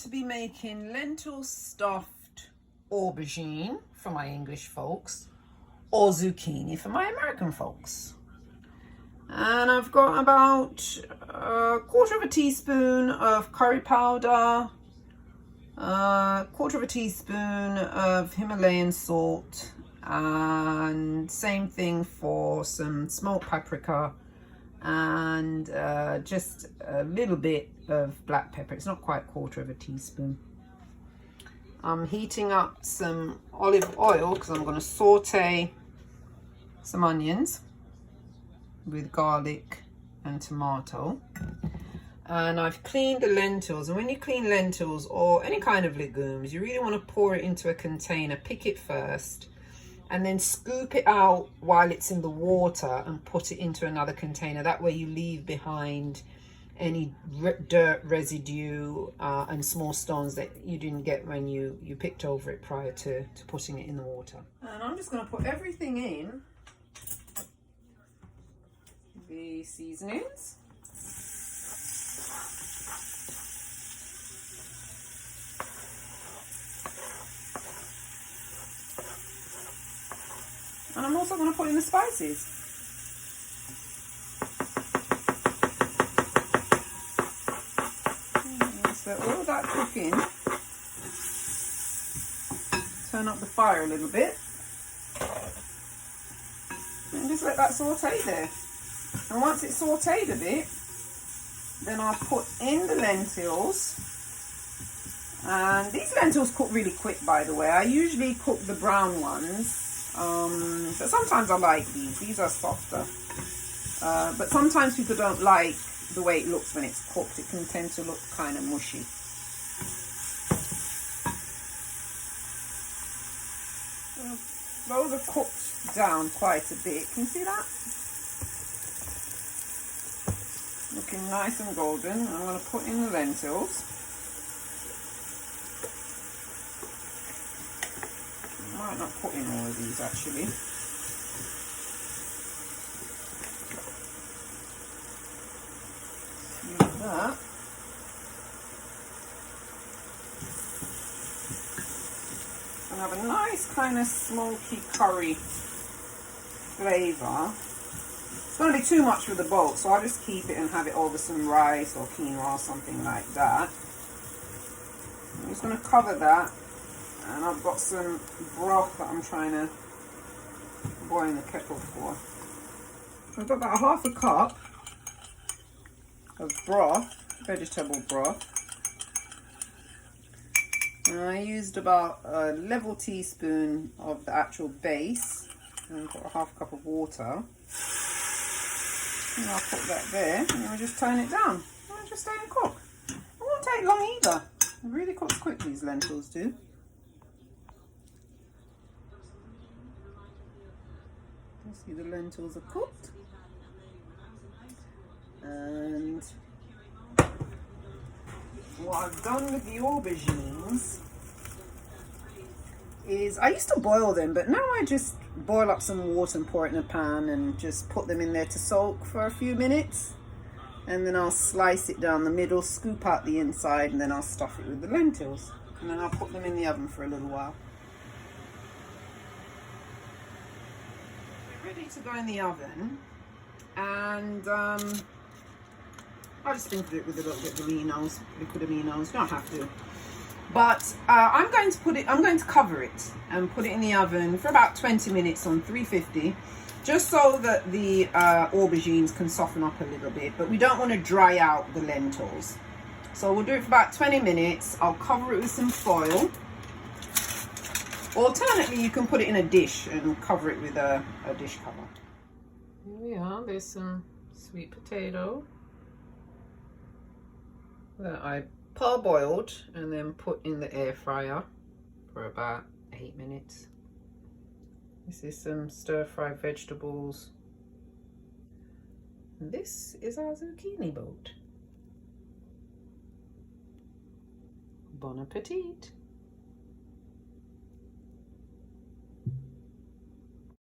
To be making lentil stuffed aubergine for my English folks, or zucchini for my American folks. And I've got about a quarter of a teaspoon of curry powder, a quarter of a teaspoon of Himalayan salt, and same thing for some smoked paprika, and just a little bit of black pepper. It's not quite a quarter of a teaspoon. I'm heating up some olive oil because I'm going to saute some onions with garlic and tomato. And I've cleaned the lentils, and when you clean lentils or any kind of legumes, you really want to pour it into a container, pick it first, and then scoop it out while it's in the water and put it into another container. That way you leave behind any dirt residue and small stones that you didn't get when you picked over it prior to putting it in the water. And I'm just going to put everything in the seasonings. And I'm also going to put in the spices. So all that cooking, turn up the fire a little bit. And just let that saute there. And once it's sauteed a bit, then I'll put in the lentils. And these lentils cook really quick, by the way. I usually cook the brown ones. But sometimes I like these. These are softer. But sometimes people don't like the way it looks when it's cooked. It can tend to look kind of mushy. Those are cooked down quite a bit. Can you see that? Looking nice and golden. I'm going to put in the lentils. I might not put in all of these actually. Use that. And have a nice kind of smoky curry flavour. It's going to be too much for the bowl, so I'll just keep it and have it over some rice or quinoa or something like that. I'm just going to cover that. And I've got some broth that I'm trying to boil in the kettle for. So I've got about half a cup of broth, vegetable broth. And I used about a level teaspoon of the actual base. And I've got a half cup of water. And I'll put that there. And then we'll just turn it down. And I'll just stay and cook. It won't take long either. It really cooks quick, these lentils do. See, the lentils are cooked, and what I've done with the aubergines is I used to boil them, but now I just boil up some water and pour it in a pan and just put them in there to soak for a few minutes, and then I'll slice it down the middle, scoop out the inside, and then I'll stuff it with the lentils, and then I'll put them in the oven for a little while. Ready to go in the oven, and I'll just sprinkle it with a little bit of aminos, liquid aminos. You don't have to, but I'm going to cover it and put it in the oven for about 20 minutes on 350, just so that the aubergines can soften up a little bit, but we don't want to dry out the lentils. So we'll do it for about 20 minutes. I'll cover it with some foil. Alternately, you can put it in a dish and cover it with a dish cover. Here we are. There's some sweet potato that I parboiled and then put in the air fryer for about 8 minutes. This is some stir-fried vegetables. And this is our zucchini boat. Bon appetit!